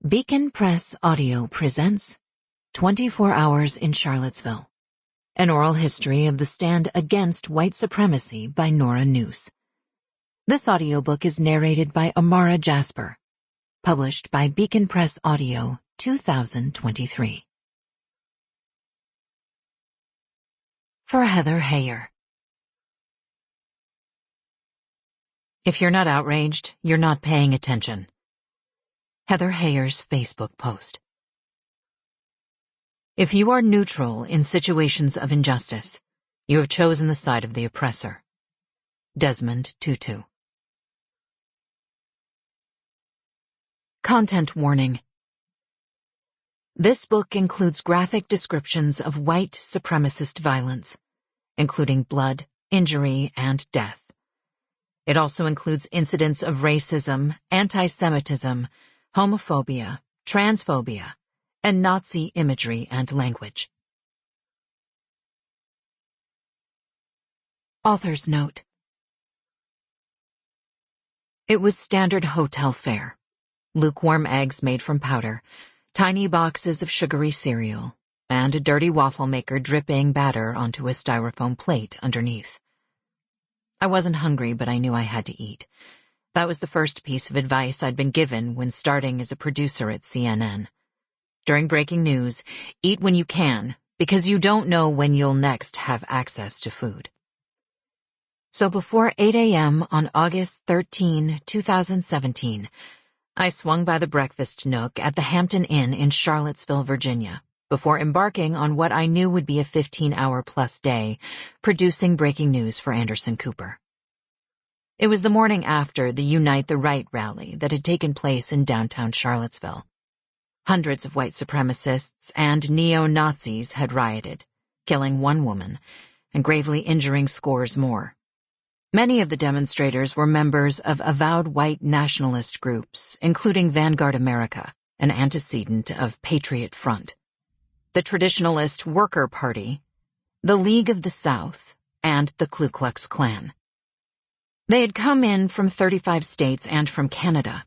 Beacon Press Audio presents 24 Hours in Charlottesville, an oral history of the stand against white supremacy by Nora Neus. This audiobook is narrated by Amara Jasper, published by Beacon Press Audio, 2023. For Heather Heyer. If you're not outraged, you're not paying attention. Heather Heyer's Facebook post. If you are neutral in situations of injustice, you have chosen the side of the oppressor. Desmond Tutu. Content warning. This book includes graphic descriptions of white supremacist violence, including blood, injury, and death. It also includes incidents of racism, anti-Semitism, homophobia, transphobia, and Nazi imagery and language. Author's note. It was standard hotel fare. Lukewarm eggs made from powder, tiny boxes of sugary cereal, and a dirty waffle maker dripping batter onto a styrofoam plate underneath. I wasn't hungry, but I knew I had to eat. That was the first piece of advice I'd been given when starting as a producer at CNN. During breaking news, eat when you can, because you don't know when you'll next have access to food. So before 8 a.m. on August 13, 2017, I swung by the breakfast nook at the Hampton Inn in Charlottesville, Virginia, before embarking on what I knew would be a 15-hour-plus day, producing breaking news for Anderson Cooper. It was the morning after the Unite the Right rally that had taken place in downtown Charlottesville. Hundreds of white supremacists and neo-Nazis had rioted, killing one woman and gravely injuring scores more. Many of the demonstrators were members of avowed white nationalist groups, including Vanguard America, an antecedent of Patriot Front, the Traditionalist Worker Party, the League of the South, and the Ku Klux Klan. They had come in from 35 states and from Canada.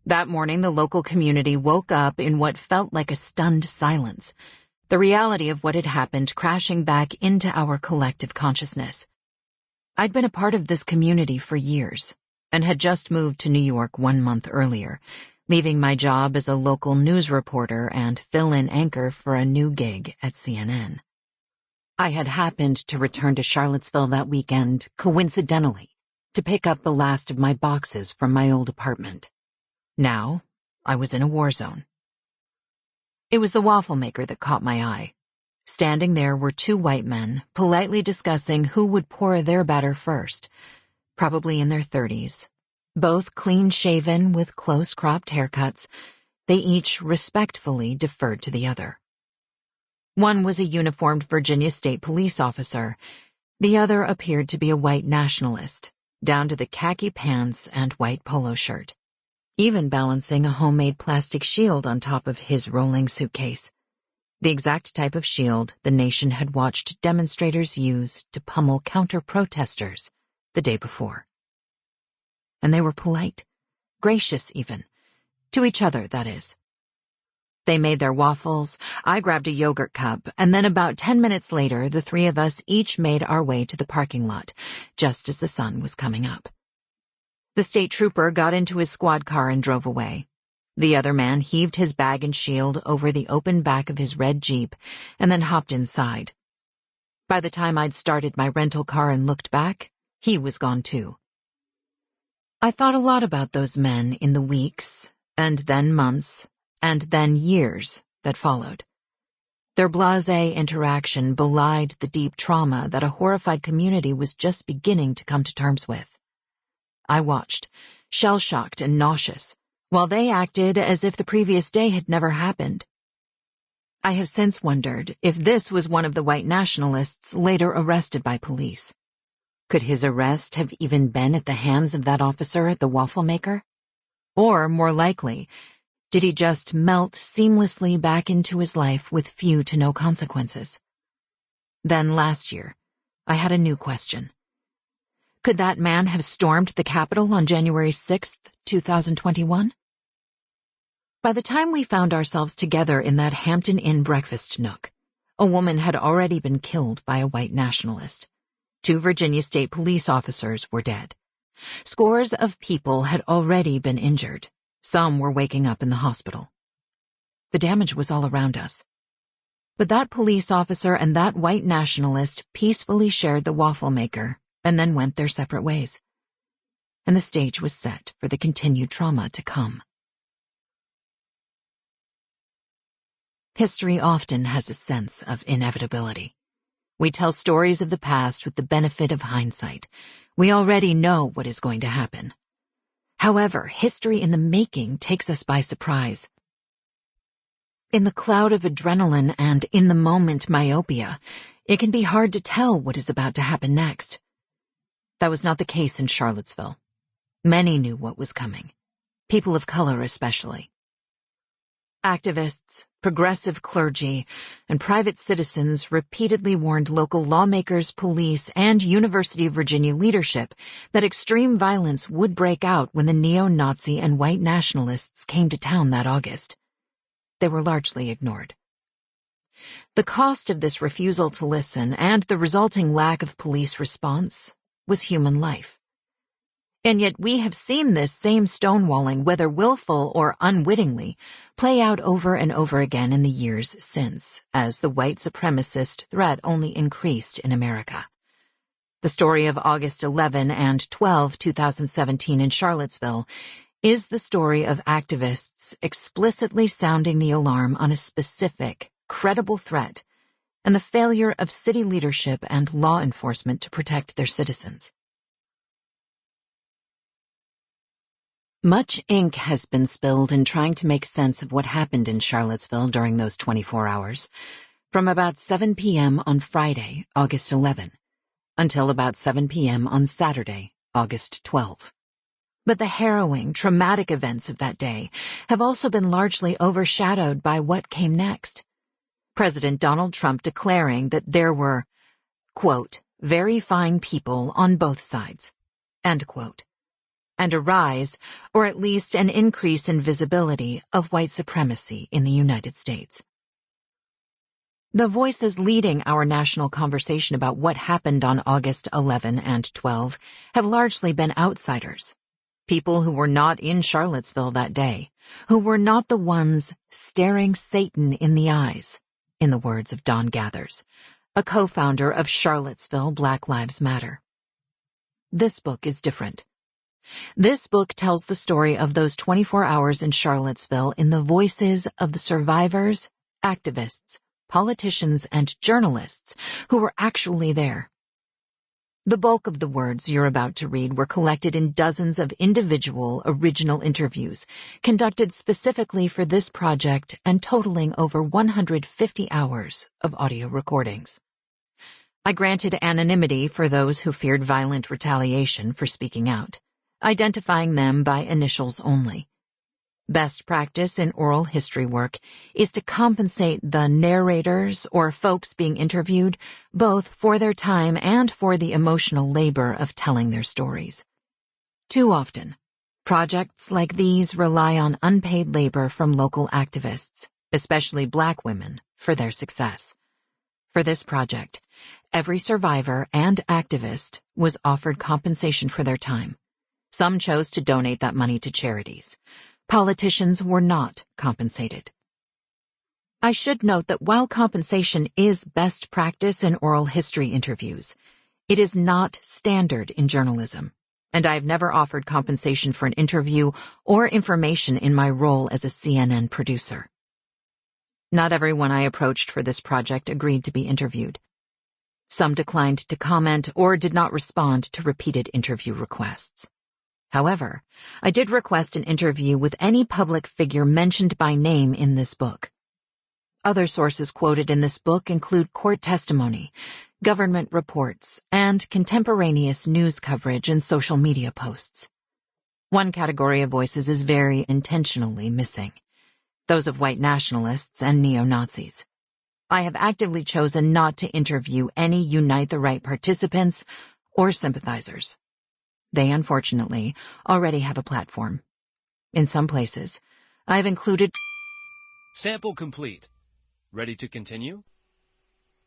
That morning, the local community woke up in what felt like a stunned silence, the reality of what had happened crashing back into our collective consciousness. I'd been a part of this community for years, and had just moved to New York 1 month earlier, leaving my job as a local news reporter and fill-in anchor for a new gig at CNN. I had happened to return to Charlottesville that weekend, coincidentally, to pick up the last of my boxes from my old apartment. Now, I was in a war zone. It was the waffle maker that caught my eye. Standing there were two white men, politely discussing who would pour their batter first, probably in their 30s. Both clean-shaven with close-cropped haircuts, they each respectfully deferred to the other. One was a uniformed Virginia State police officer. The other appeared to be a white nationalist, down to the khaki pants and white polo shirt, even balancing a homemade plastic shield on top of his rolling suitcase, the exact type of shield the nation had watched demonstrators use to pummel counter-protesters the day before. And they were polite, gracious even, to each other, that is. They made their waffles, I grabbed a yogurt cup, and then about 10 minutes later, the three of us each made our way to the parking lot, just as the sun was coming up. The state trooper got into his squad car and drove away. The other man heaved his bag and shield over the open back of his red Jeep and then hopped inside. By the time I'd started my rental car and looked back, he was gone too. I thought a lot about those men in the weeks, and then months, and then years that followed. Their blasé interaction belied the deep trauma that a horrified community was just beginning to come to terms with. I watched, shell-shocked and nauseous, while they acted as if the previous day had never happened. I have since wondered if this was one of the white nationalists later arrested by police. Could his arrest have even been at the hands of that officer at the waffle maker? Or, more likely, did he just melt seamlessly back into his life with few to no consequences? Then last year, I had a new question. Could that man have stormed the Capitol on January 6th, 2021? By the time we found ourselves together in that Hampton Inn breakfast nook, a woman had already been killed by a white nationalist. 2 Virginia State police officers were dead. Scores of people had already been injured. Some were waking up in the hospital. The damage was all around us. But that police officer and that white nationalist peacefully shared the waffle maker and then went their separate ways. And the stage was set for the continued trauma to come. History often has a sense of inevitability. We tell stories of the past with the benefit of hindsight. We already know what is going to happen. However, history in the making takes us by surprise. In the cloud of adrenaline and in-the-moment myopia, it can be hard to tell what is about to happen next. That was not the case in Charlottesville. Many knew what was coming. People of color especially. Activists, progressive clergy, and private citizens repeatedly warned local lawmakers, police, and University of Virginia leadership that extreme violence would break out when the neo-Nazi and white nationalists came to town that August. They were largely ignored. The cost of this refusal to listen and the resulting lack of police response was human life. And yet we have seen this same stonewalling, whether willful or unwittingly, play out over and over again in the years since, as the white supremacist threat only increased in America. The story of August 11 and 12, 2017 in Charlottesville is the story of activists explicitly sounding the alarm on a specific, credible threat and the failure of city leadership and law enforcement to protect their citizens. Much ink has been spilled in trying to make sense of what happened in Charlottesville during those 24 hours, from about 7 p.m. on Friday, August 11, until about 7 p.m. on Saturday, August 12. But the harrowing, traumatic events of that day have also been largely overshadowed by what came next. President Donald Trump declaring that there were, quote, very fine people on both sides, end quote, and a rise, or at least an increase in visibility, of white supremacy in the United States. The voices leading our national conversation about what happened on August 11 and 12 have largely been outsiders, people who were not in Charlottesville that day, who were not the ones staring Satan in the eyes, in the words of Don Gathers, a co-founder of Charlottesville Black Lives Matter. This book is different. This book tells the story of those 24 hours in Charlottesville in the voices of the survivors, activists, politicians, and journalists who were actually there. The bulk of the words you're about to read were collected in dozens of individual, original interviews, conducted specifically for this project and totaling over 150 hours of audio recordings. I granted anonymity for those who feared violent retaliation for speaking out, identifying them by initials only. Best practice in oral history work is to compensate the narrators or folks being interviewed both for their time and for the emotional labor of telling their stories. Too often, projects like these rely on unpaid labor from local activists, especially Black women, for their success. For this project, every survivor and activist was offered compensation for their time. Some chose to donate that money to charities. Politicians were not compensated. I should note that while compensation is best practice in oral history interviews, it is not standard in journalism, and I have never offered compensation for an interview or information in my role as a CNN producer. Not everyone I approached for this project agreed to be interviewed. Some declined to comment or did not respond to repeated interview requests. However, I did request an interview with any public figure mentioned by name in this book. Other sources quoted in this book include court testimony, government reports, and contemporaneous news coverage and social media posts. One category of voices is very intentionally missing: those of white nationalists and neo-Nazis. I have actively chosen not to interview any Unite the Right participants or sympathizers. They, unfortunately, already have a platform. In some places, I've included... Sample complete. Ready to continue?